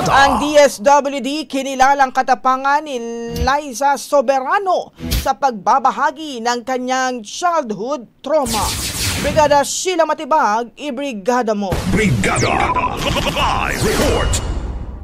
Ang DSWD kinilalang katapangan ni Liza Soberano sa pagbabahagi ng kanyang childhood trauma. Brigada Sheila Matibag, ibrigada mo. Brigada Live Report.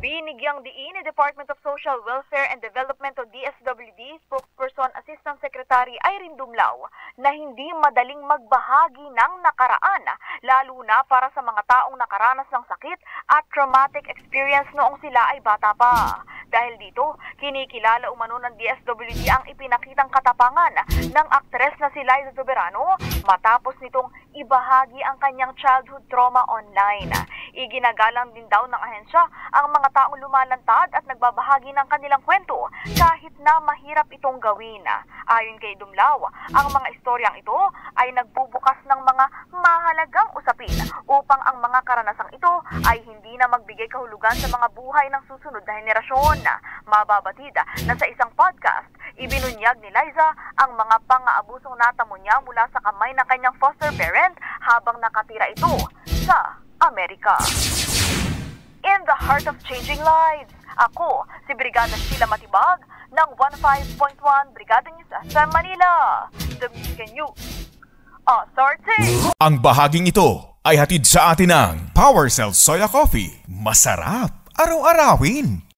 Binigyang diin ni Department of Social Welfare and Development o DSWD spokesperson Assistant Secretary Irene Dumlao na hindi madaling magbahagi ng nakaraan, lalo na para sa mga taong nakaranas ng sakit at traumatic experience noong sila ay bata pa. Dahil dito, kinikilala umano ng DSWD ang ipinakitang katapangan ng aktres na si Liza Soberano matapos nitong ibahagi ang kanyang childhood trauma online. Iginagalang din daw ng ahensya ang mga taong lumalantad at nagbabahagi ng kanilang kwento kahit na mahirap itong gawin. Ayon kay Dumlao, ang mga istoryang ito ay nagbubukas ng mga mahalagang usapin upang ang mga karanasang ito ay hindi na magbigay kahulugan sa mga buhay ng susunod na henerasyon. Mababatid na sa isang podcast, ibinunyag ni Liza ang mga pang-aabusong natamo niya mula sa kamay ng kanyang foster parent habang nakatira ito sa Amerika. In the heart of changing lives, ako si Brigada Sheila Matibag ng 15.1 Brigada News FM Manila. The Music News Authority. Ang bahaging ito ay hatid sa atin ng PowerCell Soya Coffee. Masarap araw-arawin.